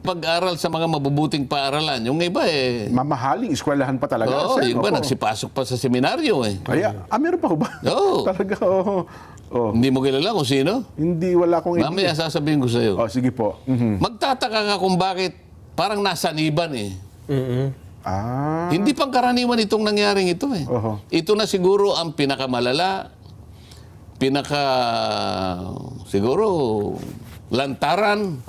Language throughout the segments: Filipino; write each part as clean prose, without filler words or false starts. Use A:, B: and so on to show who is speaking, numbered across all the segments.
A: pag-aral sa mga mabubuting paaralan. Yung iba
B: Mamahaling eskwelahan pa talaga.
A: Oo, yung iba nagsipasok pa sa seminaryo
B: meron pa ba?
A: Oo.
B: Talaga,
A: Hindi mo kilala kung sino?
B: Hindi, wala akong idea.
A: Mamaya sasabihin ko sa'yo.
B: Sige po.
A: Magtataka ka kung bakit parang nasaniban Hindi pangkaraniwan itong nangyaring ito Ito na siguro ang pinakamalala, siguro lantaran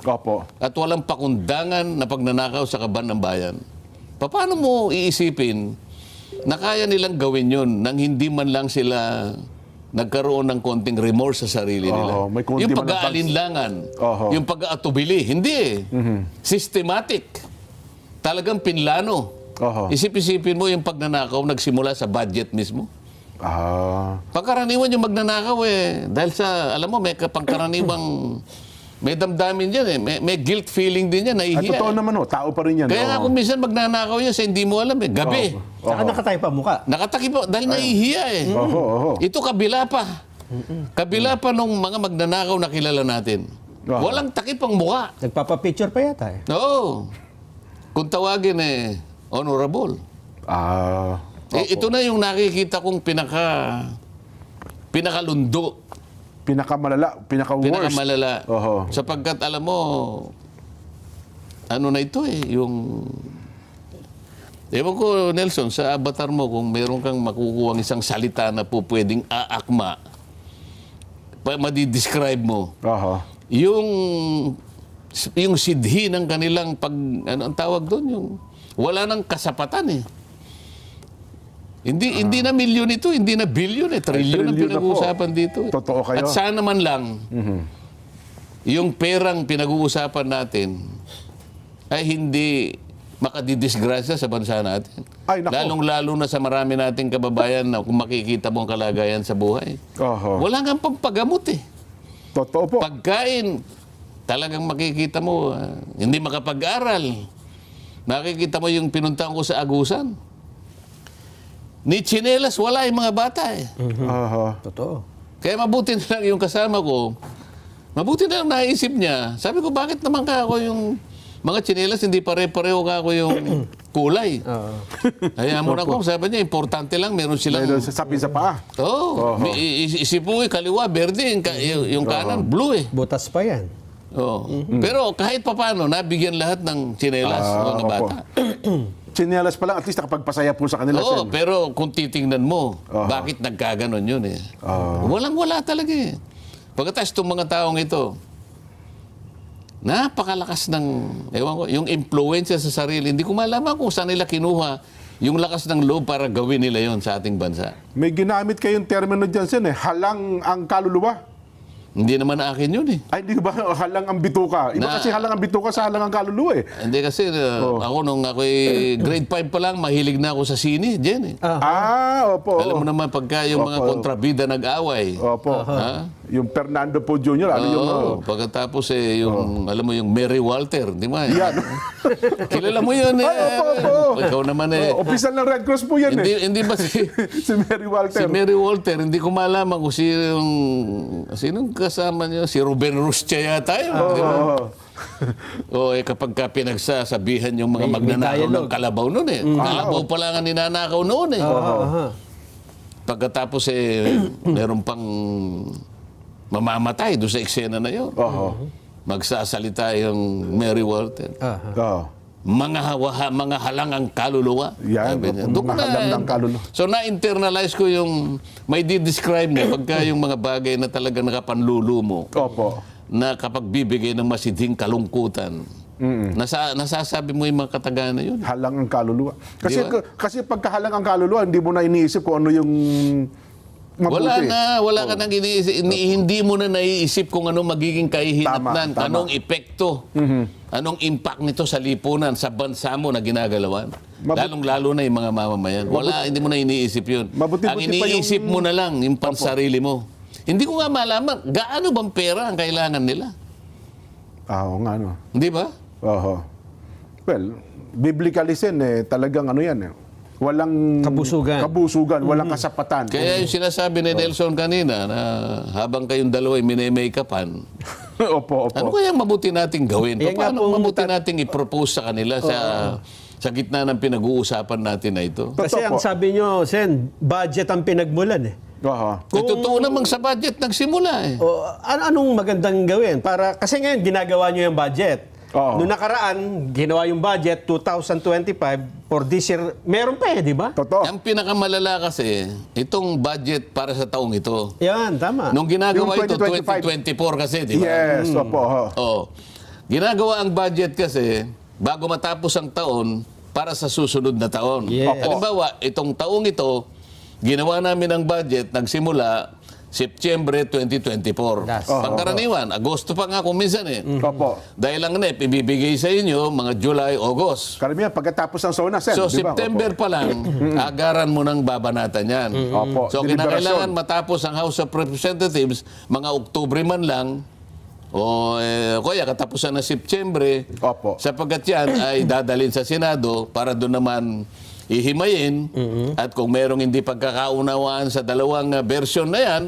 A: at walang pakundangan na pagnanakaw sa kaban ng bayan. Paano mo iisipin na kaya nilang gawin yun nang hindi man lang sila nagkaroon ng konting remorse sa sarili nila? Yung pag-aalinlangan, yung pag-aatubili, hindi Systematic. Talagang pinlano. Isip-isipin mo yung pagnanakaw nagsimula sa budget mismo. Pagkaraniwan yung magnanakaw dahil sa, alam mo, may pangkaraniwang may damdamin dyan may guilt feeling din yan, nahihiya.
B: Totoo naman tao pa rin yan.
A: Kaya nga kung minsan magnanakaw yan sa hindi mo alam gabi.
C: Saka nakatayo pa mukha.
A: Nakataki pa, dahil nahihiya Ito kabila pa. Kabila pa nung mga magnanakaw na kilala natin. Walang takip ang mukha.
C: Nagpapapicture pa yata
A: Oo. Kung tawagin honorable. Ito na yung nakikita kong pinakalundo.
B: Pinakamalala, pinaka-worst.
A: Pinakamalala. Sapagkat alam mo, ano na ito yung... Ewan ko, Nelson, sa avatar mo, kung meron kang makukuha isang salita na po pwedeng aakma, madidescribe mo, yung sidhi ng kanilang ano ang tawag doon, yung wala nang kasapatan Hindi na milyon ito, hindi na bilyon trilyon ang pinag-uusapan dito.
B: Totoo kayo.
A: At sana man lang, yung perang pinag-uusapan natin ay hindi makadidisgrasya sa bansa natin. Lalong-lalo na sa marami nating kababayan na kung makikita mo ang kalagayan sa buhay. Wala nga pampagamot
B: Totoo po.
A: Pagkain, talagang makikita mo, hindi makapag-aral. Makikita mo yung pinuntahan ko sa Agusan. Ni tsinelas, wala yung mga bata
C: Totoo.
A: Kaya mabuti na lang yung kasama ko. Mabuti na lang naisip niya. Sabi ko, bakit naman ka ako yung mga tsinelas, hindi pare-pareho ka ako yung kulay. Kaya mo na ko, sabi niya, importante lang, meron silang...
B: Meron sasabi sa paa.
A: Isip mo kaliwa, berde, yung kanan, blue
C: Butas pa yan.
A: Pero kahit papano, nabigyan lahat ng tsinelas, mga bata.
B: Tsinelas pa lang, at least nakapagpasaya po sa kanila.
A: Pero kung titingnan mo, bakit nagkaganon yun Walang-wala talaga Pagkatapos itong mga taong ito, napakalakas ng, ewan ko, yung impluensya sa sarili. Hindi ko malaman kung saan nila kinuha yung lakas ng loob para gawin nila yon sa ating bansa.
B: May ginamit kayong termino dyan, Sen, halang ang kaluluwa.
A: Hindi naman akin yun
B: Hindi ba halang ang bituka? Iba kasi halang ang bituka sa halang ang kaluluwa
A: Hindi kasi, ako nung ako'y grade 5 pa lang, mahilig na ako sa sine, Jen
B: opo.
A: Alam mo naman, pagka yung mga kontrabida nag-away.
B: Yung Fernando Po Jr.,
A: pagkatapos yung, alam mo yung Mary Walter, di ba?
B: Yan.
A: Kilala mo yun Ikaw naman
B: Opisyal ng Red Cross po yan
A: Hindi ba si
B: Mary Walter?
A: Si Mary Walter, hindi ko malaman kung sinong kasama niyo, si Ruben Rustia yata yun, di ba? Kapag pinagsasabihan yung mga magnanakaw ng kalabaw noon Kalabaw pa lang ang ninanakaw noon Pagkatapos meron pang mamamatay doon sa eksena na yun. Magsasalita yung Mary Walter. Mga halang ang kaluluwa.
B: Halang ng kaluluwa.
A: So na-internalize ko yung may di-describe niya pagka yung mga bagay na talaga nakapanlulo mo. Na kapag bibigay ng masidhing kalungkutan, nasasabi mo yung mga katagaan na yun.
B: Halang ang kaluluwa. Kasi pagka halang ang kaluluwa, hindi mo na iniisip kung ano yung mabuti.
A: Wala ka nang iniisip. Hindi mo na naiisip kung ano magiging kahihinatnan, anong epekto, anong impact nito sa lipunan, sa bansa mo na ginagalawan. Lalong-lalo na yung mga mamamayan. Hindi mo na iniisip yun. Ang iniisip mo na lang, yung pansarili mo. Hindi ko nga malaman, gaano bang pera ang kailangan nila?
B: Oo nga,
A: Hindi ba?
B: Well, biblically talagang yan walang kabusugan, walang kasapatan.
A: Kaya yung sinasabi ni Nelson kanina na habang kayong dalawa ay mine-make-upan,
B: Opo, opo.
A: Ano kaya mabuti nating gawin?
C: Yan nga
A: Paano
C: pong
A: mabuti nating i-propose sa kanila sa gitna ng pinag-uusapan natin na ito?
C: Kasi
B: Totoo
C: ang
B: po.
C: sabi nyo, Sen, budget ang pinagmulan eh.
B: Aha.
A: Totoo namang sa budget nagsimula eh.
C: O, anong magandang gawin? Kasi ngayon, ginagawa nyo yung budget.
B: Oo.
C: Noong nakaraan, ginawa yung budget, 2025, for this year, meron pa eh, di ba?
B: Totoo.
A: Ang pinakamalala kasi, itong budget para sa taong ito.
C: Yan, tama.
A: Nung ginagawa
B: Yung
A: ito,
B: 2025.
A: 2024 kasi, di ba?
B: Yes, opo. Oho.
A: Oo. Ginagawa ang budget kasi, bago matapos ang taon, para sa susunod na taon.
C: Yes.
A: Halimbawa, itong taong ito, ginawa namin ang budget, nagsimula September 2024.
C: That's-
A: Pangkaraniwan, Agosto pa nga kung minsan eh.
B: Opo.
A: Dahil ang NEP, ibibigay sa inyo mga July, August.
B: Karamihan, pagkatapos ng SONA, Sen.
A: So,
B: di ba?
A: September pa lang, agaran mo ng babanatan yan.
B: Opo.
A: So,
B: Deliberasyon.
A: kinakailangan matapos ang House of Representatives, mga Oktubre man lang, o kaya katapusan ng September,
B: Opo.
A: sapagkat yan ay dadalhin sa Senado para doon naman ihimayin. At kung merong hindi pagkakaunawaan sa dalawang version na yan,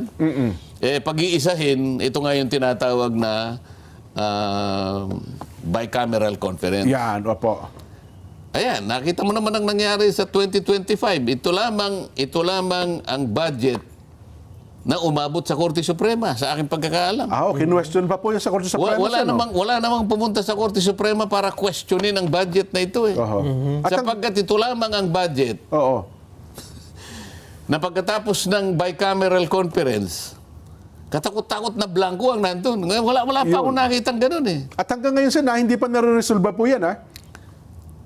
A: pag-iisahin, ito nga yung tinatawag na bicameral conference.
B: Yan, opo.
A: Ayan, nakita mo naman ang nangyari sa 2025. Ito lamang ang budget na umabot sa Korte Suprema sa aking pagkakaalam.
B: Kinwestiyon pa po yan sa Korte Suprema, Sen, no?
A: Wala namang pumunta sa Korte Suprema para questionin ang budget na ito eh.
B: Oho. At ang-
A: Sapagkat ito lamang ang budget
B: Oo.
A: na pagkatapos ng bicameral conference, katakot-takot na blanco ang nandun. Ngayon, wala pa akong nakitang ganun eh.
B: At hanggang ngayon, Sen, hindi pa nare-resolve po yan, ha?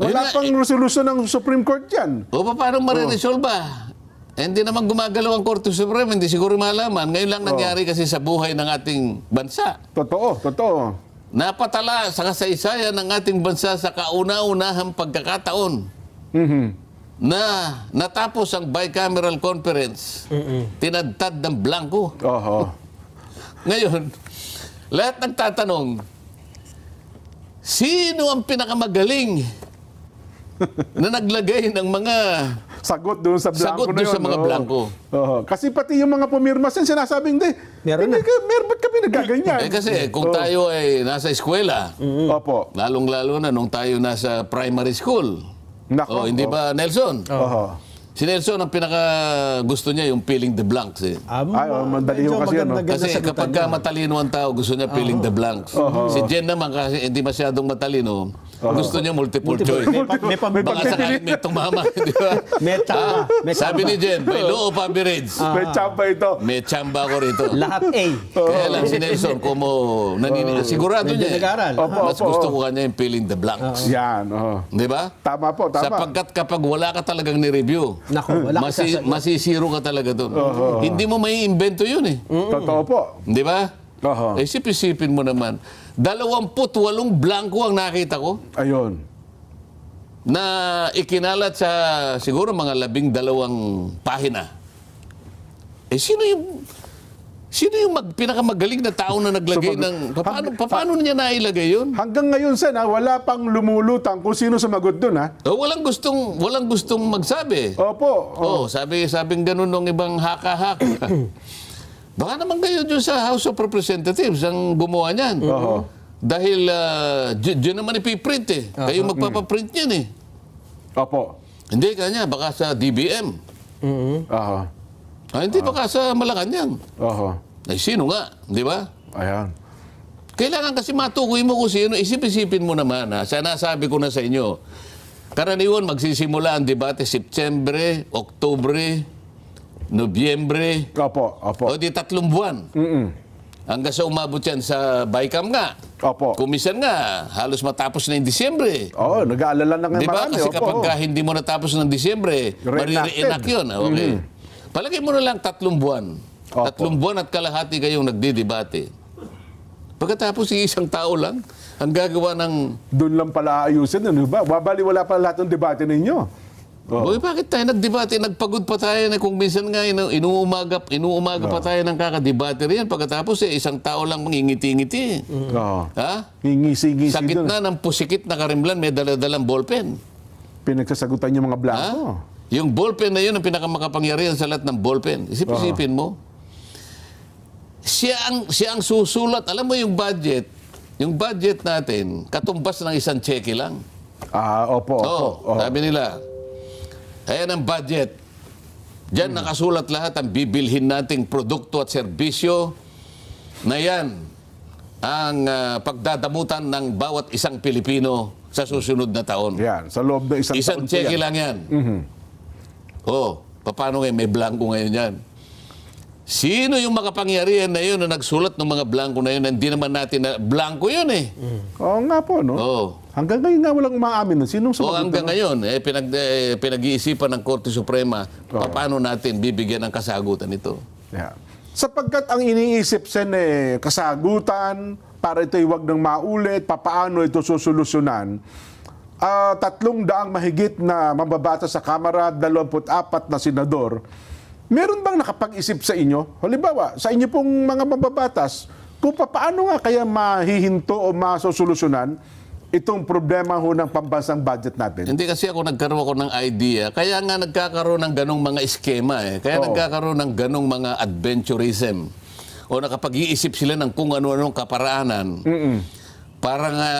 A: Ayun
B: Wala
A: nga,
B: pang resolution ng Supreme Court yan.
A: O paano mariresolve ba? Hindi naman gumagalaw ang Korte Suprema, hindi siguro malaman. Ngayon lang nangyari kasi sa buhay ng ating bansa.
B: Totoo, totoo.
A: Napatala sa kasaysayan ng ating bansa sa kauna-unahang pagkakataon na natapos ang bicameral conference, tinadtad ng blanco.
B: Oho.
A: Ngayon, lahat nagtatanong, sino ang pinakamagaling na naglagay ng mga
B: Sagot doon sa blanco
A: Sagot
B: na
A: doon
B: yun.
A: sa mga
B: oo.
A: blanco.
B: Oho. Kasi pati yung mga pumirma, Sen, sinasabing,
C: Meron na.
B: ba't kami nagaganyan?
A: kasi kung tayo ay nasa eskwela,
B: Opo.
A: lalong-lalo na nung tayo nasa primary school.
B: Nako.
A: Hindi ba, Nelson?
B: Oho.
A: Si Nelson, ang pinaka gusto niya yung filling the blanks eh.
B: Madali
C: medyo
B: ho kasi yan, no?
C: maganda-ganda
A: Kasi
C: sagutan
A: kapag
C: niya.
A: matalino ang tao, gusto niya filling the blanks. Si Jen naman kasi hindi masyadong matalino, gusto niya multiple choice.
C: May
A: Baka sakaling may tumama, di ba?
C: May tama. May
A: Sabi
C: tama.
A: ni Jen, may low of average.
B: May tsamba ito.
A: May tsamba ko rito.
C: Lahat A.
A: Kaya lang si Nelson, kung mo sigurado
C: Medyo
A: niya.
C: nag-aral.
A: Mas gusto ko kanya yung filling the blanks.
B: Yan, oho.
A: Di ba?
B: Tama po, tama.
A: Sapagkat kapag wala ka talagang ni-review,
C: Nako, wala ka sasagot.
A: masisiro ka talaga doon. Hindi mo may invento yun eh.
B: Totoo po.
A: Di ba?
B: Oho.
A: Isip-isipin mo naman. 28 blanco ang nakita ko
B: Ayun.
A: na ikinalat sa siguro mga 12 pahina. Sino yung pinakamagaling na tao na naglagay ng... Paano niya nailagay yun?
B: Hanggang ngayon, Sen, wala pang lumulutang kung sino sumagot doon, ha?
A: Walang gustong magsabi.
B: Opo.
A: Sabing ganun ng ibang haka-haka. Baka naman kayo dyan sa House of Representatives ang gumawa niyan. Dahil dyan naman ipiprint eh. Kayo magpapaprint niyan eh.
B: Opo.
A: Hindi kanya, baka sa DBM.
B: Oho.
A: Hindi baka sa Malacanang.
B: Oho.
A: Ay, sino nga? Di ba?
B: Ayan.
A: Kailangan kasi matukoy mo kung sino. Isip-isipin mo naman. Sana sabi ko na sa inyo. Karaniwan, magsisimula ang debate September, Oktubre, Nobyembre.
B: Opo, opo.
A: O di 3 buwan. Hanggang sa umabot yan sa BICAM nga.
B: Opo.
A: Kumisan nga, halos matapos na yung Disyembre.
B: Oo, nag-aalala na nga
A: Di ba?
B: marami.
A: Kasi
B: Opo,
A: kapag
B: oo.
A: hindi mo natapos ng Disyembre,
B: Reenacted.
A: marire-enact yun. Okay. Palagay mo na lang 3 buwan.
B: Opo.
A: 3 buwan at kalahati kayong nagdidebate. Pagkatapos isang tao lang, ang gagawa ng...
B: Doon lang pala ayusin, ano ba? Babaliwala pala lahat ng debate ninyo.
A: Boy, bakit tayo nagdebate? Nagpagod pa tayo na kung minsan nga inuumaga pa tayo ng kakadebate riyan. Pagkatapos isang tao lang mangingiti-ngiti.
B: Oo.
A: Ha?
B: Ngisi-ngisi
A: Sa
B: doon.
A: gitna ng pusikit na karimlan, may daladalang ballpen.
B: Pinagsasagutan yung mga blanco.
A: Ha? Yung ballpen na yun ang pinakamakapangyarihan sa lahat ng ballpen. Isip-isipin mo. siya ang susulat. Alam mo yung budget natin, katumbas ng isang cheque lang.
B: Opo.
A: Sabi nila, ayan ang budget. Diyan nakasulat lahat ang bibilhin nating produkto at serbisyo na yan ang pagdadamutan ng bawat isang Pilipino sa susunod na taon.
B: Yan, sa loob ng isang taon po
A: cheque
B: yan.
A: lang yan. Paano ngayon? May blanco ngayon yan. Sino yung makapangyarihan na yun na nagsulat ng mga blanco na yun? Hindi naman natin na blanco yun eh.
B: Oo nga po, no? Hanggang ngayon nga walang umaamin nun. Sinong sumagot?
A: Hanggang ngayon, pinag-iisipan ng Korte Suprema, paano natin bibigyan ng kasagutan ito?
B: Yeah. Sapagkat ang iniisip sen kasagutan, para ito'y wag nang maulit, papaano ito susolusyonan, 300 mahigit na mambabatas sa Kamara, 24 na senador. Meron bang nakapag-isip sa inyo? Halimbawa, sa inyo pong mga mambabatas, kung paano nga kaya mahihinto o masosolusyonan itong problema ho ng pambansang budget natin?
A: Hindi kasi nagkaroon ako ng idea. Kaya nga nagkakaroon ng ganong mga eskema eh. Kaya nagkakaroon ng ganong mga adventurism. O nakapag-iisip sila ng kung ano-anong kaparaanan. Para nga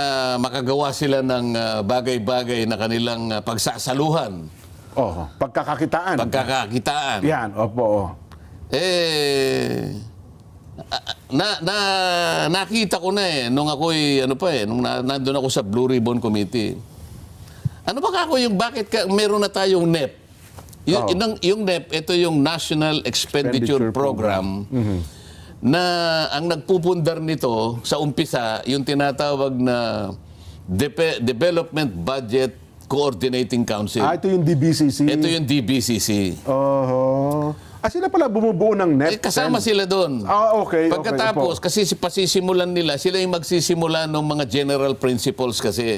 A: makagawa sila ng bagay-bagay na kanilang pagsasaluhan.
B: Pagkakakitaan. Yan, opo.
A: Nakita ko na nung ako'y nung nandun ako sa Blue Ribbon Committee. Ano ba ako bakit meron na tayong NEP? Yung NEP, ito yung National Expenditure Program. Na ang nagpupundar nito sa umpisa, yung tinatawag na Development Budget Coordinating Council.
B: Ito yung DBCC.
A: Ito yung DBCC.
B: Sila pala bumubuo ng NEP?
A: Kasama sila doon.
B: Okay.
A: Pagkatapos, kasi pasisimulan nila, sila yung magsisimula ng mga general principles kasi.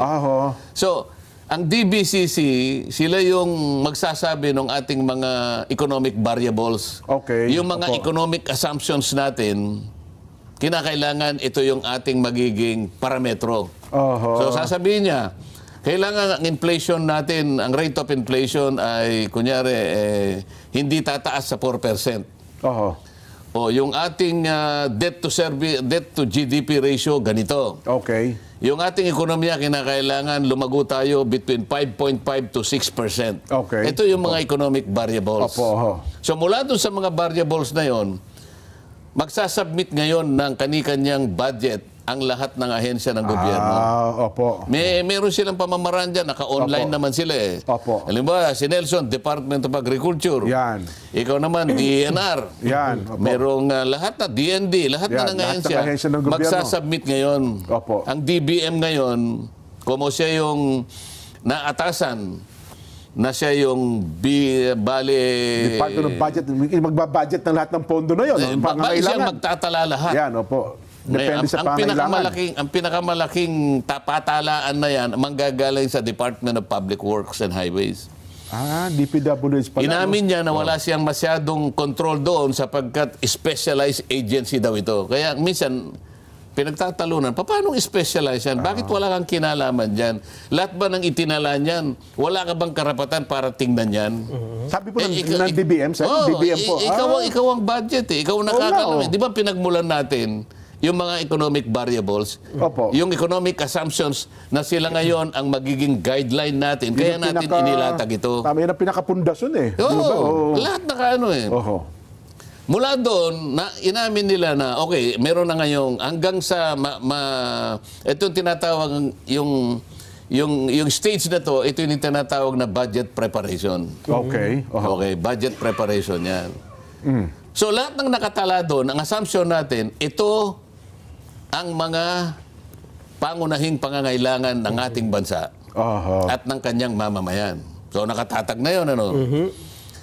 A: So, ang DBCC, sila yung magsasabi ng ating mga economic variables. Yung mga economic assumptions natin, kinakailangan ito yung ating magiging parametro. So, sasabihin niya, kailangan ang inflation natin, ang rate of inflation ay, kunyari, hindi tataas sa 4%. Yung ating debt to GDP ratio, ganito. Yung ating ekonomiya, kinakailangan lumago tayo between 5.5 to 6%. Ito yung mga economic variables. So mula doon sa mga variables na yon, magsasubmit ngayon ng kani-kanyang budget ang lahat ng ahensya ng gobyerno. Meron silang pamamaraan dyan, naka-online naman sila eh. Halimbawa, si Nelson, Department of Agriculture.
B: Yan.
A: Ikaw naman, DENR.
B: Yan.
A: Merong lahat na, DND, lahat na ng ahensya. Magsasubmit ngayon. Ang DBM ngayon, como siya yung naatasan, na siya yung
B: Department of Budget, magbabudget ng lahat ng pondo na yun.
A: Siyang magtatala lahat.
B: Yan, depende sa pangailangan.
A: Ang pinakamalaking patalaan na yan, manggagaling sa Department of Public Works and Highways.
B: DPWH pala.
A: Inamin niya na wala siyang masyadong control doon sapagkat specialized agency daw ito. Kaya minsan, pinagtatalunan, paano specialized yan? Bakit wala kang kinalaman dyan? Lahat ba ng itinala niyan? Wala ka bang karapatan para tingnan yan?
B: Sabi po ng DBM, DBM po.
A: Ikaw ang budget eh. Ikaw nakakalaman. Di ba pinagmulan natin yung mga economic variables, yung economic assumptions na sila ngayon ang magiging guideline natin. Kaya natin inilatag ito.
B: Tama, yun ang pinakapundasyon eh.
A: Lahat Mula doon, inamin nila na, meron na ngayong hanggang sa, itong tinatawag, yung stage na to, ito yung tinatawag na budget preparation. Budget preparation yan. So lahat ng nakatala doon, ang assumption natin, ito ang mga pangunahing pangangailangan ng ating bansa at ng kanyang mamamayan. So nakatatag na yun,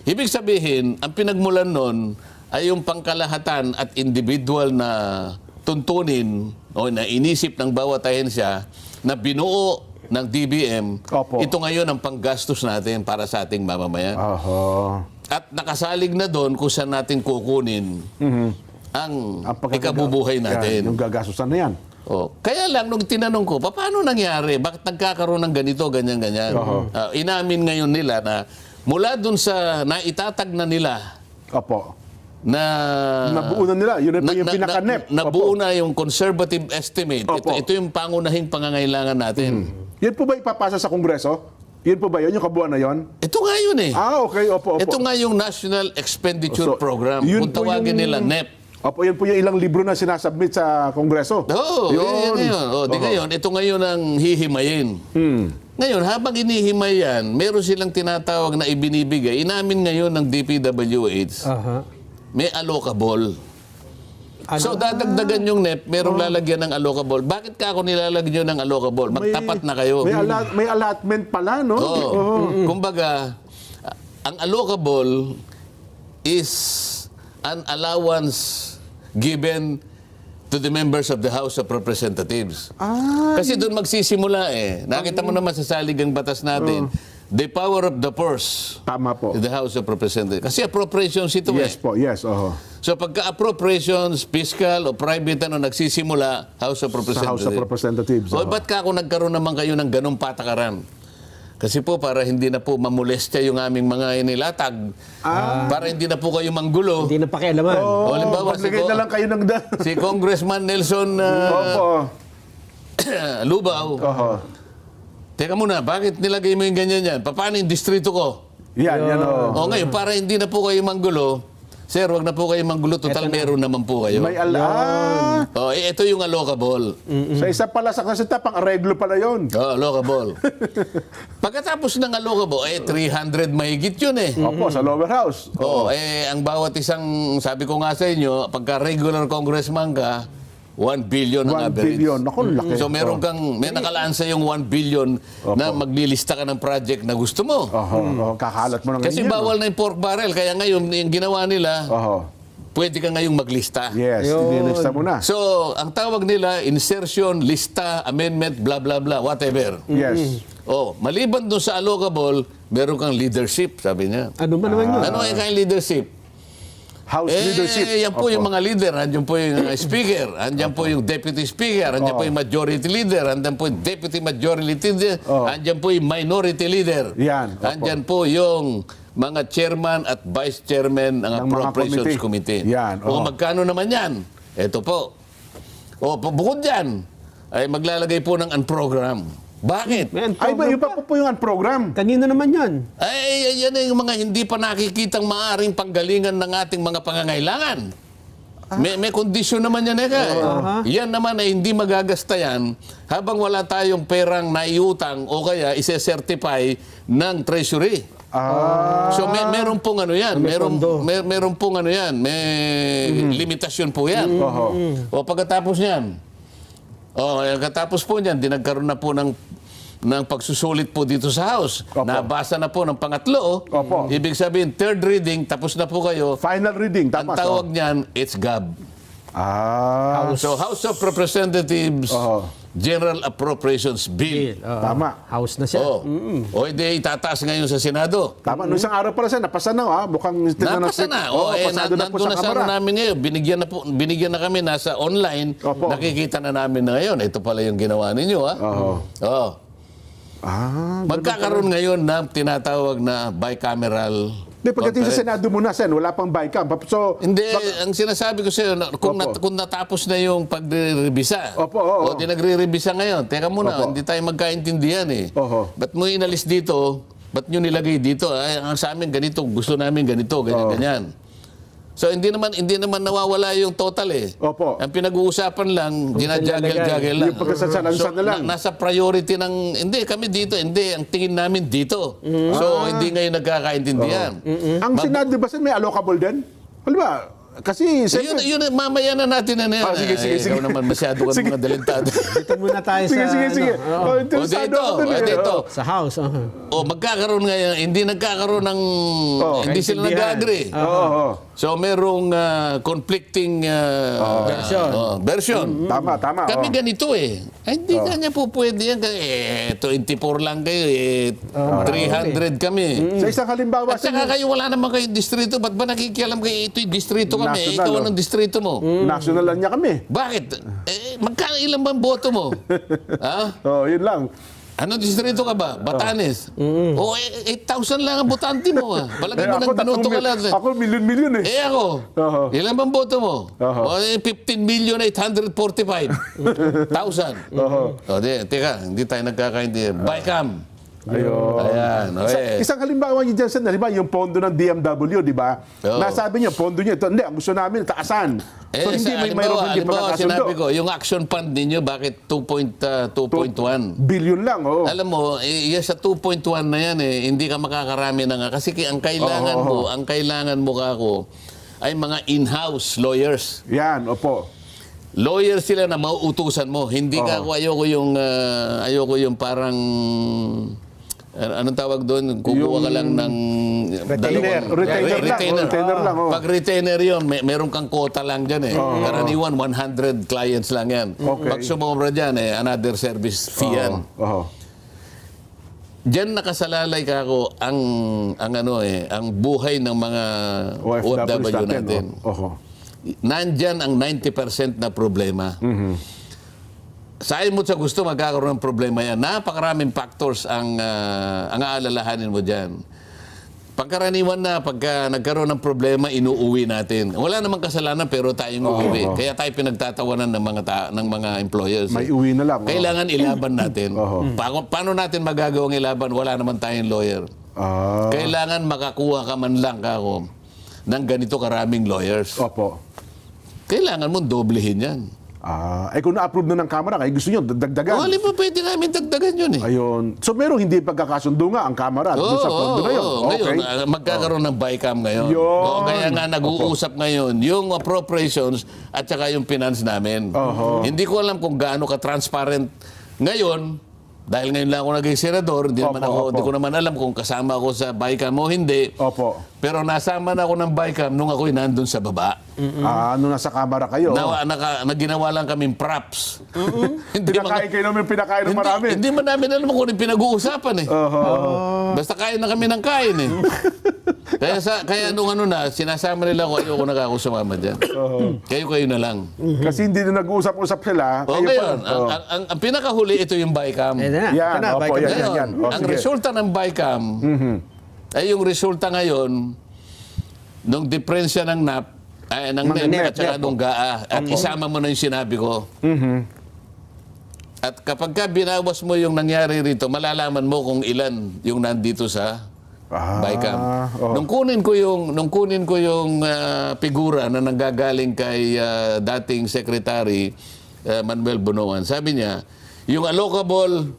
A: Ibig sabihin, ang pinagmulan nun ay yung pangkalahatan at individual na tuntunin o na inisip ng bawat ahensya na binuo ng DBM, ito ngayon ang panggastos natin para sa ating mamamayan. At nakasalig na doon kung saan natin kukunin ang ikabubuhay natin.
B: Yung gagastusan na yan.
A: Kaya lang, nung tinanong ko, paano nangyari? Bakit nagkakaroon ng ganito, ganyan-ganyan? Inamin ngayon nila na mula dun sa naitatag na nila
B: Nabuo na nila. Yun po yung pinaka-NEP.
A: Nabuo na yung conservative estimate.
B: Opo.
A: Ito yung pangunahing pangangailangan natin.
B: Yun po ba ipapasa sa Kongreso? Yun po ba yun? Yung kabuuan na yun?
A: Ito nga yun eh.
B: Okay. Opo.
A: Ito nga yung National Expenditure
B: So,
A: Program.
B: yun
A: Kung
B: po
A: tawagin
B: yung-
A: nila NEP.
B: Opo, yan po yung ilang libro na sinasubmit sa Kongreso.
A: Oo, yun. Ngayon, ito ngayon ang hihimayin. Ngayon, habang inihimay yan, meron silang tinatawag na ibinibigay. Inamin ngayon ng DPWH,
C: Aha.
A: may allocable.
C: Ano?
A: So, dadagdagan yung NEP, merong lalagyan ng allocable. Bakit ka ako nilalagyan nyo ng allocable? Magtapat na kayo.
B: May allotment pala, no?
A: Oo. Kumbaga, ang allocable is an allowance given to the members of the House of Representatives. Kasi doon magsisimula eh. Nakita mo naman sa saligang batas natin, the power of the purse,
B: Tama po.
A: the House of Representatives. Kasi appropriations ito
B: Yes
A: eh.
B: po, yes.
A: So pagka appropriations, fiscal o private nagsisimula, House of
B: Sa
A: Representatives.
B: House of Representatives.
A: O ba't ka ako nagkaroon naman kayo ng ganong patakaran? Kasi po para hindi na po mamolestya yung aming mga inilatag. Para hindi na po kayo manggulo.
C: Hindi na pakialaman.
A: O, halimbawa,
B: Maglagay na lang kayo ng
A: si Congressman Nelson
B: Opo.
A: Lubao.
B: Oho.
A: Teka muna, bakit nilagay mo yung ganyan yan? Paano yung distrito ko?
B: Yan.
A: O ngayon, para hindi na po kayo manggulo, sir, wag na po kayo manggulo. Total, meron naman po kayo.
B: May
A: O, ito yung allocable.
B: Sa isa pala sa kasita, pang-areglo pala yun.
A: Allocable. Pagkatapos ng allocable, 300 mahigit yun eh.
B: Opo, sa lower house.
A: Ang bawat isang, sabi ko nga sa inyo, pagka regular congressman ka, 1 billion ang
B: 1
A: average.
B: billion. Naku, laki.
A: So meron kang, may nakalaan sa yung 1 billion na maglilista ka ng project na gusto mo.
B: Kakalat mo ng
A: Kasi
B: ganyan,
A: bawal na yung pork barrel, kaya ngayon, yung ginawa nila, pwede ka ngayong maglista.
B: Yes, nilista mo na.
A: So, ang tawag nila, insertion, lista, amendment, blah, blah, blah, whatever.
B: Yes.
A: Maliban doon sa allocable, meron kang leadership, sabi niya.
C: Ano ba naman yun?
A: Ano yung kayong leadership?
B: House leadership.
A: Yan po yung mga leader. Andiyan po yung speaker. Andiyan po yung deputy speaker. Andiyan po yung majority leader. Andiyan po yung deputy majority leader. Andiyan po yung minority leader.
B: Yan.
A: Andiyan po yung mga chairman at vice chairman ng appropriations committee.
B: Yan.
A: Magkano naman yan? Ito po. Bukod dyan, ay maglalagay po ng unprogram. Bakit?
B: Ay, ba, iba po yung program.
C: Kanino naman yan?
A: Ay, yan yung mga hindi pa nakikitang maaring panggalingan ng ating mga pangangailangan. May kondisyon naman yan, Yan naman ay hindi magagasta yan habang wala tayong perang naiutang o kaya ise-certify ng treasury. So meron pong ano yan, meron pong ano yan, may limitasyon po yan. O pagkatapos niyan, katapos po niyan, dinagkaroon na po ng pagsusulit po dito sa House. Nabasa na po ng pangatlo. Ibig sabihin, third reading, tapos na po kayo.
B: Final reading,
A: Ang
B: tama.
A: tawag niyan, it's GAB. So House of Representatives General Appropriations Bill.
B: Tama.
C: House na siya.
A: O hindi, itataas ngayon sa Senado.
B: Tama. Noong isang araw pala siya, napasa na, Mukhang
A: Napasa na.
B: pasado na po
A: Nandun
B: sa
A: na sa ano
B: kamara.
A: namin ngayon. Binigyan na kami nasa online. Nakikita na namin na ngayon. Ito pala yung ginawa ninyo, Magkakaroon ngayon ng tinatawag na bicameral.
B: Hindi, pagdating sa Senado muna, Sen, wala pang BICAM. So,
A: Hindi, ang sinasabi ko sa iyo, kung natapos na yung pagre-revisa, o di nagre-revisa ngayon, teka muna, hindi tayo magkaintindihan eh. Ba't mo inalis dito? Ba't nyo nilagay dito? Ay, ang sa amin ganito, gusto namin ganito, ganyan. So hindi naman nawawala yung total eh. Ang pinag-uusapan lang, ginajagel-jagel lang.
B: Yung pagkasasalansan na lang.
A: Nasa priority ng, hindi kami dito, hindi, ang tingin namin dito. So hindi ngayon nagkakaintindihan.
B: Ang Senado ba, Sen, may allocable din? Halimbawa, kasi...
A: Yun, mamaya na natin na yan.
B: Sige.
A: Ikaw naman masyado ka mga dalintado.
C: Dito muna tayo sa...
B: Sige.
A: Dito.
C: Sa House.
A: Magkakaroon ngayon, hindi nagkakaroon ng... hindi sila nag-agree. So merong conflicting version.
B: Tama.
A: Kami ganito eh. Ay, hindi kanya po pwede yan. 24 lang kayo. 300 kami.
B: Sa isang halimbawa...
A: At saka kayo wala naman kayong distrito. Ba't ba nakikialam kayo? Ito'y distrito kami. Ikaw anong distrito mo?
B: National niya kami.
A: Bakit? Magkano ilang bang boto mo?
B: Yun lang.
A: Ano distrito ka ba? Batanes. O 8,000 lang ang botante mo. Palagay mo ng binoto ka lang.
B: Ako, milyon-milyon eh.
A: Ako,
B: Oho.
A: ilan bang boto mo?
B: Oho.
A: O 15,845,000. O teka, hindi tayo nagkakaintindihan. Bicam.
B: Ayun.
A: Ayan.
B: Isang halimbawa niyo dyan, di ba, yung pondo ng DMW, di ba?
A: Oo.
B: Nasabi niya, pondo niya ito. Hindi, ang gusto namin, taasan. So, hindi mayroon hindi
A: sinabi
B: pagkakasundo.
A: ko, yung action fund ninyo, bakit 2.1?
B: Billion lang, oo.
A: Alam mo, sa 2.1 na yan, hindi ka makakarami na nga. Kasi ang kailangan mo kako, ay mga in-house lawyers.
B: Yan, opo.
A: Lawyers sila na mauutusan mo. Hindi ka ako, ayoko yung parang, anong tawag doon? Kukuha ka lang ng
B: Retainer lang. Oh.
A: Pag retainer yun, meron kang quota lang dyan eh. Karaniwan, 100 clients lang yan.
B: Okay.
A: Pag sumobra dyan, another service fee yan. Diyan nakasalalay ka ako ang buhay ng mga OFW natin. Nandyan ang 90% na problema. Sa mo sa gusto, magkakaroon ng problema yan. Napakaraming factors ang aalalahanin mo dyan. Pagkaraniwan na, pagka nagkaroon ng problema, inuuwi natin. Wala namang kasalanan, pero tayong uuwi. Kaya tayo pinagtatawanan ng mga employers.
B: May uwi na lang.
A: Kailangan ilaban natin. Paano natin magagawang ilaban? Wala naman tayong lawyer. Kailangan makakuha ka man lang kako ng ganito karaming lawyers.
B: Opo.
A: Kailangan mo doblehin yan.
B: Kung na-approve na ng Kamara, kaya gusto nyo, dagdagan.
A: Wala pa pwede namin dagdagan yun eh.
B: Ayun. So, merong hindi pagkakasundo nga ang Kamara doon sa pondo na yun.
A: Ngayon, magkakaroon ng BICAM ngayon. Kaya nga nag-uusap ngayon yung appropriations at saka yung finance namin. Hindi ko alam kung gaano ka-transparent ngayon. Dahil ngayon lang ako naging senador, hindi ko naman alam kung kasama ako sa BICAM o hindi. Pero nasama na ako ng BICAM nung ako'y nandun sa baba.
B: Nung nasa Kamara kayo.
A: Ginawa lang kaming props.
B: Pinakain kayo namin, pinakain ng marami.
A: Hindi man namin alam kung pinag-uusapan eh. Basta kain na kami ng kain eh. Kaya nung sinasama nila ko, ayoko na ako sumama dyan. Kayo na lang.
B: Kasi hindi na nag-uusap-usap sila.
A: Ngayon, ang pinakahuli, ito yung BICAM.
B: Yan.
A: Ang resulta ng BICAM, ay yung resulta ngayon, nung diferensya ng NAP, ng NEP at saka nung GAA, at isama mo na yung sinabi ko. At kapag ka binawas mo yung nangyari rito, malalaman mo kung ilan yung nandito sa BICAM. Nung kunin ko yung figura na nanggagaling kay dating Secretary Manuel Bonoan, sabi niya, yung allocable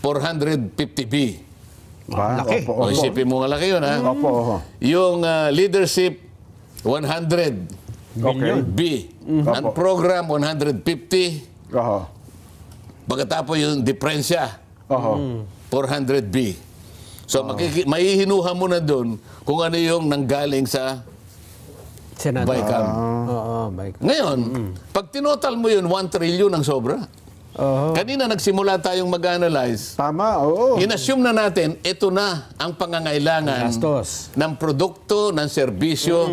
A: 450B.
C: Laki.
A: Isipin mo nga laki yun, ha? Yung leadership 100 B. Ang program 150. Pagkatapos yung diferensya 400B. So maihinuha mo na doon kung ano yung nanggaling sa BICAM. Ngayon, pag tinotal mo yun, 1 trillion ang sobra. Kanina nagsimula tayong mag-analyze.
B: Tama, oo.
A: In-assume na natin, ito na ang pangangailangan ng produkto, ng serbisyo,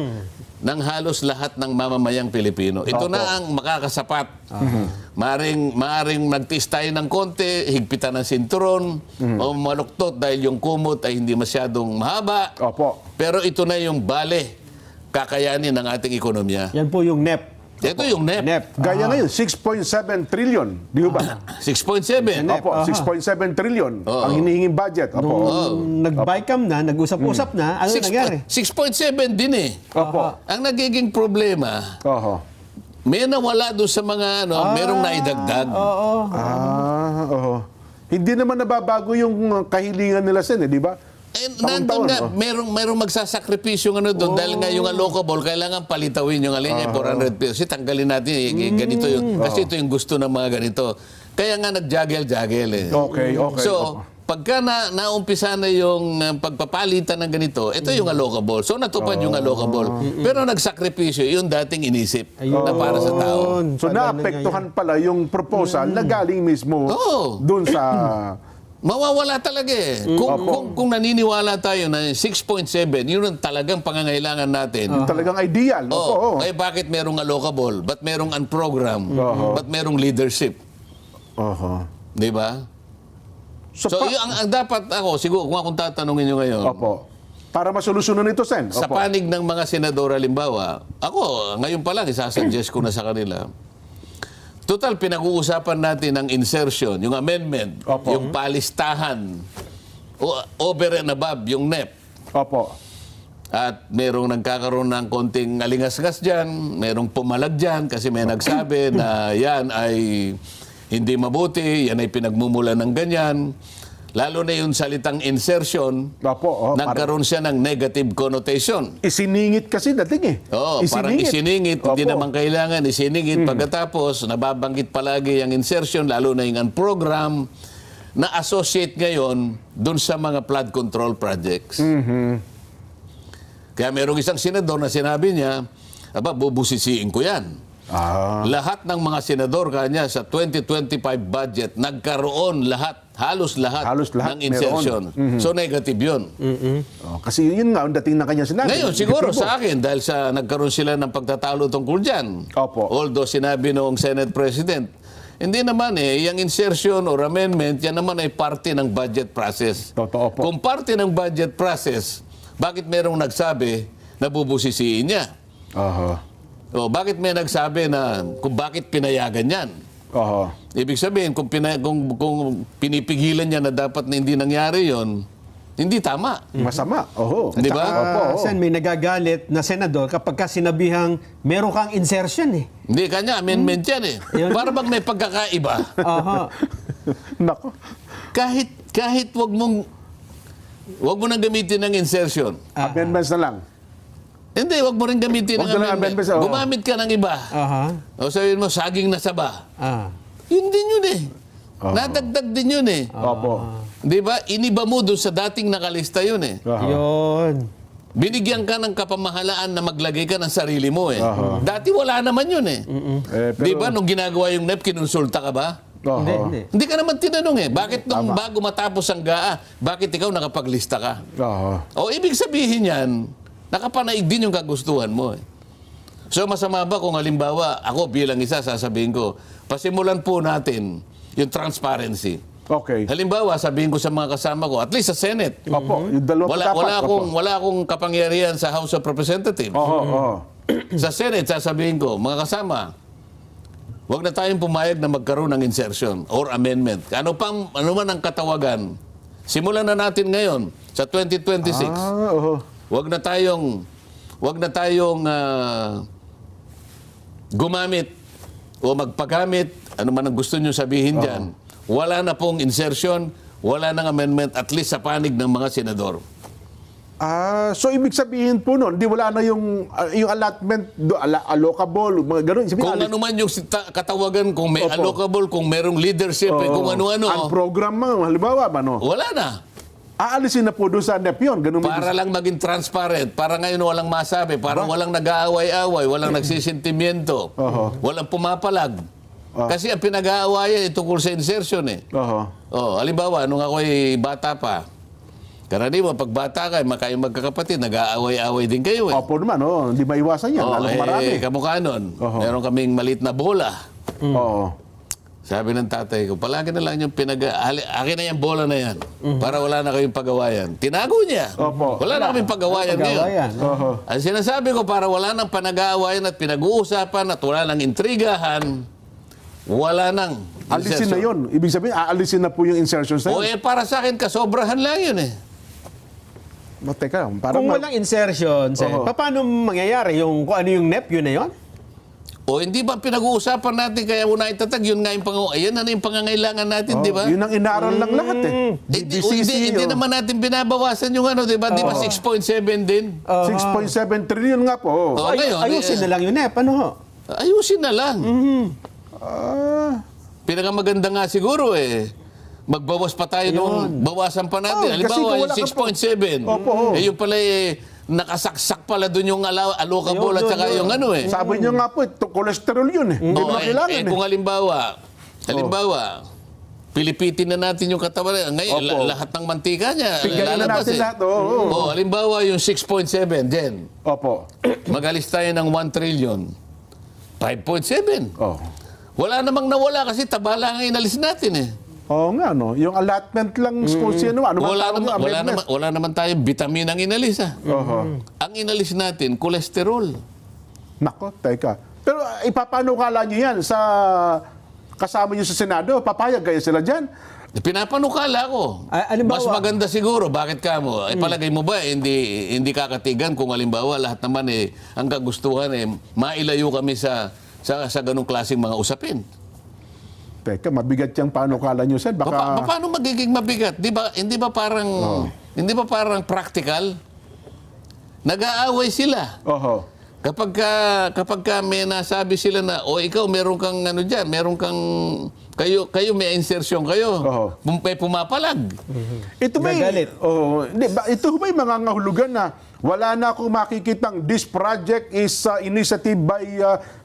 A: ng halos lahat ng mamamayang Pilipino. Ito na ang makakasapat. Maaring nagtiis tayo ng konti, higpitan ng sinturon, o maluktot dahil yung kumot ay hindi masyadong mahaba. Pero ito na yung bale, kakayanin ng ating ekonomiya.
C: Yan po yung NEP.
A: Ito yung NEP.
B: Gaya ngayon, 6.7 trillion. Di ba?
A: 6.7.
B: 6.7 trillion ang hinihinging budget.
C: Nung nag-BICAM na, nag-usap-usap na, ano nangyari?
A: 6.7 din eh. Ang nagiging problema, may nawala doon sa mga merong naidagdag.
B: Hindi naman nababago yung kahilingan nila Sen, di ba?
A: Nandun nga, merong magsasakripisyo doon dahil nga yung allocable, kailangan palitawin yung alin 400 pesos. Tanggalin natin, ganito yung, kasi ito yung gusto ng mga ganito. Kaya nga nag-juggle eh. So, pagka naumpisa na yung pagpapalitan ng ganito, ito yung allocable. So, natupad yung allocable. Pero nagsakripisyo, yung dating inisip na para sa tao.
B: So, naapektuhan pala yung proposal na galing mismo doon sa...
A: Mawawala talaga eh. Kung naniniwala tayo na 6.7, yun ang talagang pangangailangan natin.
B: Talagang ideal.
A: Eh bakit merong allocable? Ba't merong unprogram? Ba't merong leadership? Di ba? So, ang dapat ako, siguro kung akong tatanungin nyo ngayon,
B: Opo. Para masolusyonan ito, Sen.
A: sa
B: Opo.
A: panig ng mga senador, halimbawa, ako, ngayon pa lang, isasuggest ko na sa kanila, total, pinag-uusapan natin ang insertion, yung amendment,
B: Opo.
A: yung palistahan, over and above, yung NEP.
B: Opo.
A: At merong nagkakaroon ng konting alingas-ngas dyan, merong pumalag dyan kasi may nagsabi na yan ay hindi mabuti, yan ay pinagmumula ng ganyan. Lalo na yung salitang insertion,
B: Opo.
A: nagkaroon siya ng negative connotation.
B: Isiningit kasi dating eh.
A: Oo, parang isiningit, hindi
B: Opo.
A: naman kailangan isiningit. Pagkatapos, nababanggit palagi ang insertion, lalo na yung program na associate ngayon dun sa mga flood control projects. Kaya merong isang senador na sinabi niya, aba, bubusisiin ko yan. Lahat ng mga senador kanya sa 2025 budget, nagkaroon lahat, halos lahat ng insertion. So negative yun.
B: Kasi yun nga, ang dating na kanya sinabi.
A: Ngayon, siguro sa akin, dahil sa nagkaroon sila ng pagtatalo tungkol dyan.
B: Opo.
A: Although sinabi noong Senate President, hindi naman yung insertion or amendment, yan naman ay parte ng budget process.
B: Totoo po.
A: Kung parte ng budget process, bakit merong nagsabi na bubusisiin niya? O bakit may nagsabi na kung bakit pinayagan yan? Ibig sabihin, kung pinipigilan niya na dapat na hindi nangyari yon, hindi tama.
B: Masama.
A: Di ba?
C: Sen, may nagagalit na senador kapag ka sinabihang meron kang insertion eh.
A: Hindi, kanya, amendment yan eh. Para bang may pagkakaiba.
B: Nako.
A: Kahit wag mo nang gamitin ng insertion.
B: Amendments na lang.
A: Hindi, wag mo rin gamitin ng
B: Wag ka ng
A: amendment.
B: amendments,
A: Gumamit ka ng iba. O sabihin mo, saging na saba. Yun din yun eh. Nadagdag din yun eh.
B: Opo.
A: Di ba? Iniba mo doon sa dating nakalista yun eh.
C: Yun.
A: Binigyan ka ng kapamahalaan na maglagay ka ng sarili mo eh. Dati wala naman yun eh. Di ba? Nung ginagawa yung NEP, kinonsulta ka ba?
C: Hindi.
A: Hindi ka naman tinanong eh. Bakit nung bago matapos ang GAA, bakit ikaw nakapaglista ka? O ibig sabihin yan, nakapanaig din yung kagustuhan mo eh. So masama ba kung halimbawa, ako bilang isa sasabihin ko, pasimulan po natin yung transparency.
B: Okay.
A: Halimbawa, sabihin ko sa mga kasama ko, at least sa Senate,
B: Opo. Yung dalawang
A: wala akong kapangyarihan sa House of Representatives. Sa Senate, sasabihin ko, mga kasama, huwag na tayong pumayag na magkaroon ng insertion or amendment. Ano man ang katawagan, simulan na natin ngayon sa 2026. Huwag na tayong gumamit o magpagamit, ano man ang gusto nyo sabihin dyan. Wala na pong insertion, wala nang amendment, at least sa panig ng mga senador.
B: So ibig sabihin po nun, di wala na yung allotment, allocable, mga ganun.
A: Kung ano man yung katawagan, kung may allocable, kung merong leadership, kung ano-ano.
B: Ang program mo, halimbawa ba, no?
A: Wala na.
B: Aalisin na po doon sa NEP yun. Ganun
A: Para lang maging transparent, para ngayon walang masabi, para walang nag-aaway-away, walang nagsisintimiento, walang pumapalag. Kasi ang pinag-aawayan tungkol sa insertion eh. Halimbawa, nung ako'y bata pa, karaniwan, pag bata ka, kayong magkakapatid, nag-aaway-away din kayo eh.
B: Opo naman, hindi maiwasan yan. Lalong marami.
A: Kamukha nun, meron kaming maliit na bola. Sabi ng tatay ko, palagi na lang yung akin na yung bola na yan. Para wala na kayong pag-awayan. Tinago niya. Wala na kaming pag-awayan ngayon. Ang sinasabi ko, para wala nang panag-aawayan at pinag-uusapan at wala nang intrigahan, wala nang
B: alisin na yun. Ibig sabihin, aalisin na po yung insertions na yun.
A: Para sa akin, kasobrahan lang yun eh.
B: Teka,
C: kung walang insertion, paano mangyayari? Kung ano yung NEP, yun na yun?
A: O hindi ba pinag-uusapan natin kaya muna itatag, yun nga yung yung pangangailangan natin, di ba?
B: Yun ang inaaral lang lahat eh.
A: Hindi naman natin binabawasan yung di ba? Di ba 6.7 din?
B: 6.7 trillion nga po.
C: Ayusin na lang yun eh. Paano?
A: Ayusin na lang. Pinakamaganda nga siguro eh. Magbawas pa tayo nung bawasan pa natin. Halimbawa, yung 6.7. Yung pala nakasaksak pala doon yung allocable at saka yung eh.
B: Sabi niyo nga po, cholesterol yun eh.
A: Kung halimbawa, pilipitin na natin yung katawan. Ngayon, lahat ng mantika niya, lalabas eh. Halimbawa, yung 6.7, Jen. Magalis tayo ng 1 trillion. 5.7. Wala namang nawala kasi taba lang ang inalis natin eh.
B: Oo nga, no? Yung allotment lang, kung sino, ano ba tawag yung amendments?
A: Wala naman tayong vitamin ang inalis. Ang inalis natin, kolesterol.
B: Nako, teka. Pero ipapanukala nyo yan sa kasama nyo sa Senado? Papayag kayo sila dyan?
A: Pinapanukala ko.
C: Halimbawa,
A: Mas maganda siguro. Bakit ka mo? Palagay mo ba, hindi kakatigan kung halimbawa lahat naman ang kagustuhan mailayo kami sa ganung klaseng mga usapin.
B: Teka, mabigat yung panukala nyo, Sen. Baka...
A: Paano magiging mabigat? Hindi ba parang practical? Nag-aaway sila.
B: Oho.
A: Kapag may nasabi sila na, ikaw meron kang ano diyan, kayo may insertion kayo. Pumapalag.
B: Ito ba
C: Gagalit.
B: ito ba yung mga ngahulugan na wala na akong makikitang this project is initiative by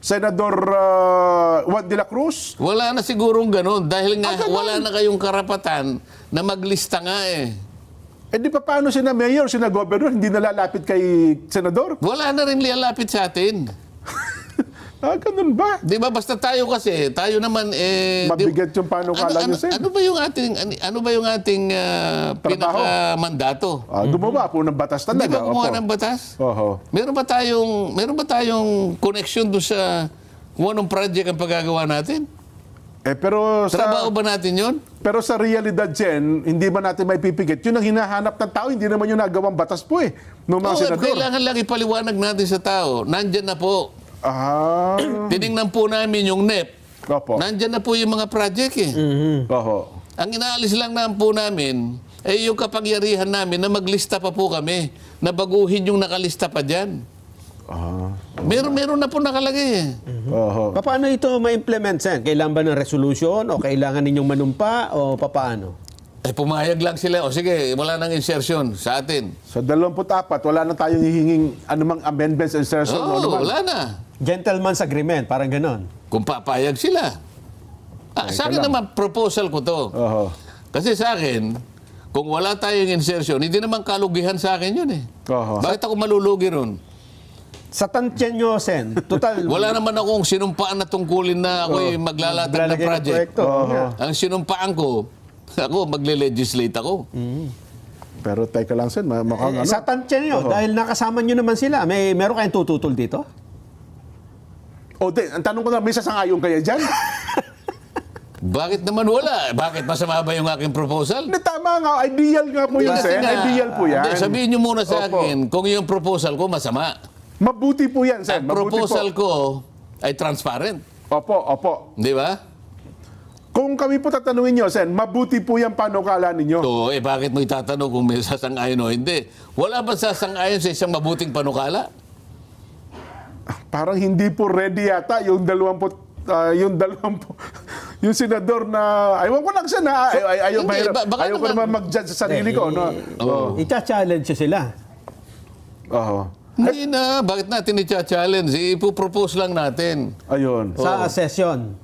B: Senador Juan de la Cruz?
A: Wala na sigurong ganun dahil nga
B: ganun.
A: wala na kayong karapatan na maglista nga
B: Di pa paano sina mayor, sina governor, hindi nalalapit kay senador?
A: Wala na rin lialapit sa atin.
B: Ganun ba?
A: Di ba basta tayo naman
B: Mabigat yung panukala nyo, Sen.
A: ano ba yung ating pinaka-mandato?
B: Gumawa po ng batas
A: Di
B: talaga.
A: ba gumawa
B: Opo.
A: ng batas?
B: Oho.
A: Meron ba tayong connection doon sa kung anong project ang paggagawa natin?
B: Pero
A: Trabaho ba natin yun?
B: Pero sa realidad, Sen, hindi ba natin may pipigit? Yun ang hinahanap ng tao, hindi naman yung nagawang batas po ng mga senador.
A: Kailangan lang ipaliwanag natin sa tao. Nandyan na po. Tinignan po namin yung NEP.
B: Opo.
A: Nandyan na po yung mga project
B: Oho.
A: Ang inaalis lang na po namin yung kapangyarihan namin na maglista pa po kami, na baguhin yung nakalista pa dyan. Meron na po nakalagay
B: Oho.
C: paano ito ma-implement, Sen? Kailangan ba ng resolution o kailangan ninyong manumpa o papaano?
A: Pumayag lang sila. O sige, wala nang insertion sa atin.
B: Sa 24, wala na tayong hihinging anumang amendments, insertion.
A: Wala na.
C: Gentleman's agreement, parang ganon.
A: Kung papayag sila. Sa akin naman, proposal ko to.
B: Oho.
A: Kasi sa akin, kung wala tayong insertion, hindi naman kalugihan sa akin yun
B: Oho.
A: Bakit ako malulugi ron?
C: Sa tantyan nyo, Sen, total...
A: Wala naman akong sinumpaan na tungkulin na ako'y maglalatag ng project. Ang sinumpaan ko, ako, magle-legislate ako.
B: Pero teka lang, Sen, mukhang ano.
C: Sa tantyan nyo, dahil nakasama nyo naman sila, meron kayong tututol dito?
B: Ang tanong ko na, may sasangayon kaya dyan?
A: Bakit naman wala? Bakit masama ba yung aking proposal?
B: Tama nga, ideal nga po yan,
A: Kasi
B: Sen.
A: nga,
B: Ideal po yan.
A: sabihin nyo muna sa
B: Opo.
A: akin kung yung proposal ko masama.
B: Mabuti po yan, Sen.
A: Ang
B: Mabuti
A: proposal
B: po.
A: ko ay transparent.
B: Opo.
A: Di ba?
B: Kung kami po tatanungin nyo, Sen, mabuti po yan panukala ninyo.
A: So, bakit mo itatanong kung may sasang-ayon o hindi? Wala ba sasang-ayon sa isang mabuting panukala?
B: Parang hindi po ready yata yung 20, yung senador na, ayaw ko lang, Sen, ha? Ayaw ko naman mag-judge sa sarili ko, no?
C: Icha-challenge sila.
B: Oho.
A: Hindi na. Bakit natin i-challenge? Ipopropose lang natin.
B: Ayun.
C: Sa session.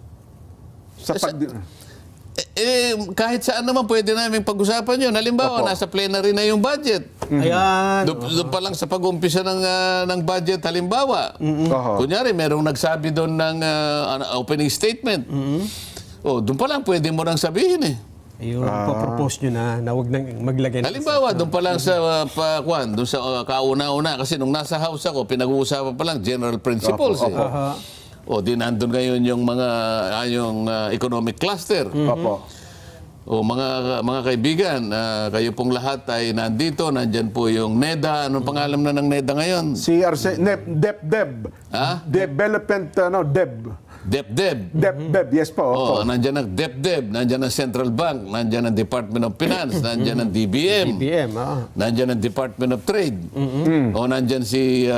A: Kahit saan naman pwede namin pag-usapan yun. Halimbawa, nasa plenary na yung budget.
C: Ayan.
A: Doon pa lang sa pag-umpisa ng budget, halimbawa. Kunyari, merong nagsabi doon ng opening statement. Doon pa lang pwede mo nang sabihin
C: Ayun, propose nyo na huwag nang maglagay.
A: Halimbawa, doon pa lang sa doon sa kauna-una. Kasi nung nasa house ako, pinag-uusapan pa lang general principles. Di nandun ngayon yung economic cluster. Mga kaibigan, kayo pong lahat ay nandito. Nandyan po yung NEDA. Anong pangalan na ng NEDA ngayon?
B: CRC, DepDep. Development, DEB. DepDep, yes po.
A: Nandyan ang DepDep, nandyan ang Central Bank, nandyan ang Department of Finance, nandyan ang DBM, nandyan ang Department of Trade, nandyan si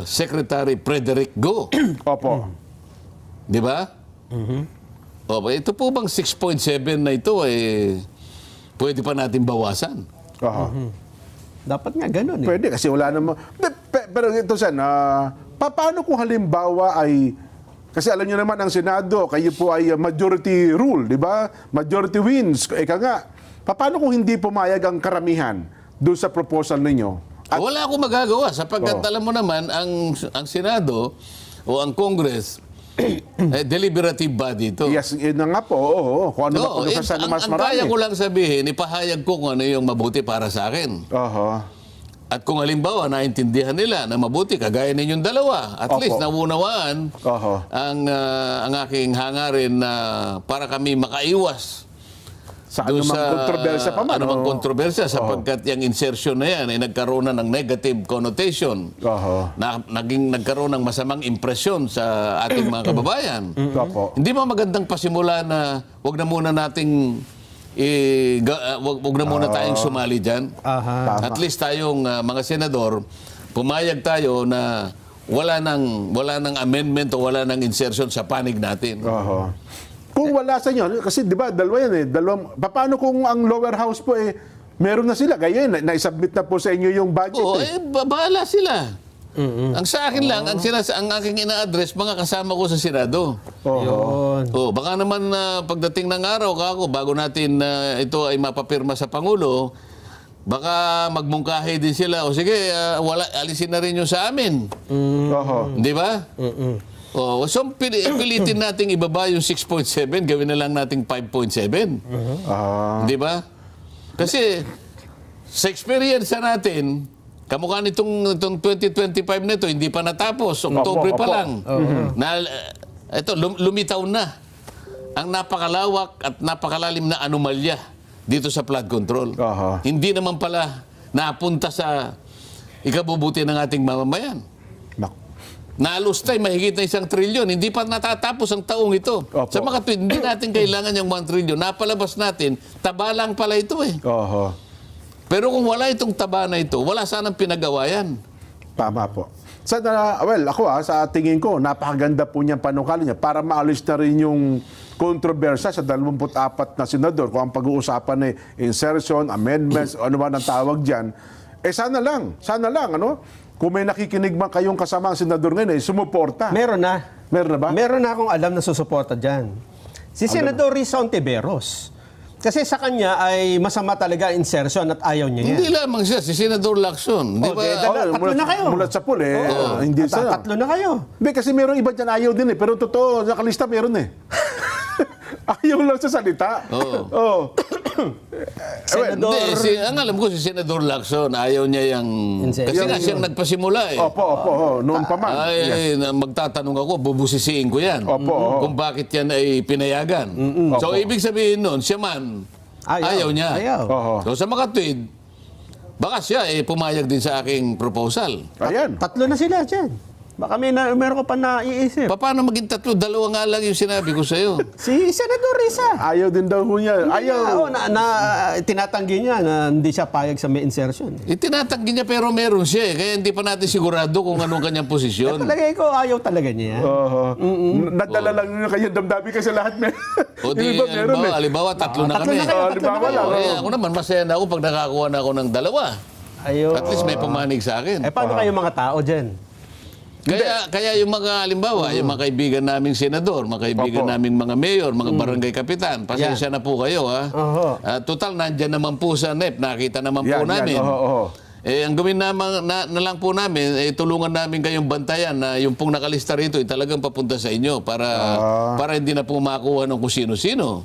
A: Secretary Frederick Go.
B: Opo.
A: Di ba? Ito po bang 6.7 na ito pwede pa natin bawasan?
C: Dapat nga ganun
B: Pwede kasi wala namang... Pero ito, Sen, paano kung halimbawa ay... Kasi alam nyo naman, ang Senado, kayo po ay majority rule, di ba? Majority wins. Eka nga, paano kung hindi pumayag ang karamihan doon sa proposal ninyo?
A: Wala akong magagawa sapagkat alam mo naman, ang Senado o ang Congress deliberative body ito.
B: Yes, yun na nga po. Oo. Kung ano
A: No,
B: mapunusan ng mas
A: ang kaya
B: marami.
A: ko lang sabihin, ipahayag ko kung ano yung mabuti para sa akin.
B: Oho.
A: At kung halimbawa, naintindihan nila na mabuti, kagaya ninyong dalawa, at
B: Opo.
A: least nawunawaan
B: Oho.
A: ang aking hangarin na para kami makaiwas
B: Sa
A: doon
B: anumang kontrobersya pa man.
A: anumang
B: oo.
A: kontrobersya sapagkat yung insertion na yan ay nagkaroon na ng negative connotation.
B: Oho.
A: Nagkaroon ng masamang impresyon sa ating mga kababayan.
B: Opo.
A: Hindi ba magandang pasimula na wag na muna nating wag na muna tayong sumali diyan?
C: Aha.
B: Tama.
A: At least tayong mga senador, pumayag tayo na wala nang amendment o wala nang insertion sa panig natin.
B: Oho. Kung wala sa inyo, kasi di ba, dalawa yan eh. Paano kung ang lower house po meron na sila? Kaya na-submit na po sa inyo yung budget
A: Oo, bahala sila. Ang sa akin lang, ang aking ina-address, mga kasama ko sa Senado.
C: Yun.
A: Oh, baka naman pagdating ng araw, kako, bago natin ito ay mapapirma sa Pangulo, baka magmungkahi din sila. O sige, alisin na rin yung sa amin.
B: Oho.
A: Di ba? Oh, so pilitin nating ibaba yung 6.7, gawin na lang nating 5.7. Di ba? Kasi sa experience natin, kamukha nitong 2025 na ito, hindi pa natapos. Oktubre pa
B: Opo.
A: lang. Ito, lumitaw na ang napakalawak at napakalalim na anomalya dito sa flood control.
B: Aha.
A: Hindi naman pala napunta sa ikabubuti ng ating mamamayan. Naalustay mahigit na 1 trilyon. Hindi pa natatapos ang taong ito.
B: Opo.
A: Sa mga tweet, hindi natin kailangan yung 1 trilyon. Napalabas natin, taba lang pala ito eh.
B: Oho.
A: Pero kung wala itong taba na ito, wala sanang pinagawa yan.
B: Tama po. Ako sa tingin ko, napakaganda po niyang panukala niya para maalis na rin yung kontrobersya sa 24 na senador. Kung ang pag-uusapan ay insertion, amendments, ano man ang tawag dyan. Sana lang, ano? Kung may nakikinig man kayong kasamang senador ngayon, sumuporta.
C: Meron na.
B: Meron na ba?
C: Meron na akong alam na susuporta dyan. Si Senador Risa Ontiveros. Kasi sa kanya ay masama talaga insertion at ayaw niya yan.
A: Hindi lamang siya, si Senador Lacson. Di ba?
C: Tatlo na kayo.
B: Mulat sa pool, hindi siya.
C: Tatlo na kayo.
B: Hindi, kasi meron iba dyan ayaw din Pero totoo, nakalista meron ayaw lang sa salita. Oo.
C: Senador.
A: Ang alam ko si Senador Lacson, ayaw niya yung...
C: Insertion.
A: Kasi nga siyang nagpasimula eh.
B: Opo. Noon pa man.
A: Magtatanong ako, bubusisiin ko yan.
B: Opo.
A: Kung bakit yan ay pinayagan. So, ibig sabihin nun, siya man, ayaw niya.
C: Ayaw.
B: Oho.
A: So, sa makatwid, baka siya pumayag din sa aking proposal.
B: Ayan.
C: Tatlo na sila dyan. Baka meron ko pa naiisip.
A: Paano maging tatlo? Dalawa nga lang yung sinabi ko sa'yo.
C: Si Senador Risa.
B: Ayaw din daw ho niya. Ayaw.
C: Tinatanggi niya na hindi siya payag sa may insertion.
A: Itinatanggi niya pero meron siya eh. Kaya hindi pa natin sigurado kung anong kanyang posisyon.
C: Talagay ko, ayaw talaga niya.
B: Nadala lang niyo kayo damdabi kasi lahat
A: O di,
B: Yung iba meron
A: halimbawa, tatlo na
C: Tatlo
A: kami.
C: na kayo,
B: halimbawa lang.
A: Kaya ako naman, masaya na ako pag nakakuha na ako ng dalawa.
C: Ayaw.
A: At least may pumanig sa akin.
C: Paano kayo mga tao dyan?
A: Kaya yung mga, halimbawa, yung mga kaibigan naming senador, mga kaibigan naming mga mayor, mga barangay kapitan, pasensya na po kayo, ha? Total, nandyan naman po sa NEP, nakita naman po namin. Ang gawin na lang po namin, tulungan namin kayong bantayan na yung pong nakalista rito, talagang papunta sa inyo para hindi na po makuha ng kung sino-sino.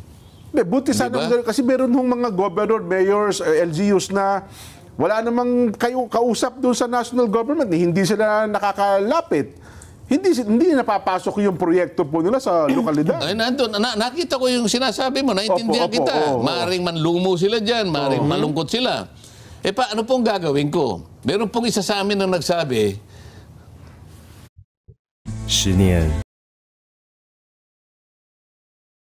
B: Buti sana, kasi meron hong mga governor, mayors, LGUs na wala namang kayo kausap doon sa national government. Hindi sila nakakalapit. Hindi napapasok yung proyekto po nila sa lokalidad.
A: Ay, nakita ko yung sinasabi mo, naintindihan kita. Maaring manlumo sila dyan, maaring malungkot sila. Paano pong gagawin ko? Meron pong isa sa amin na nagsabi,
D: 10年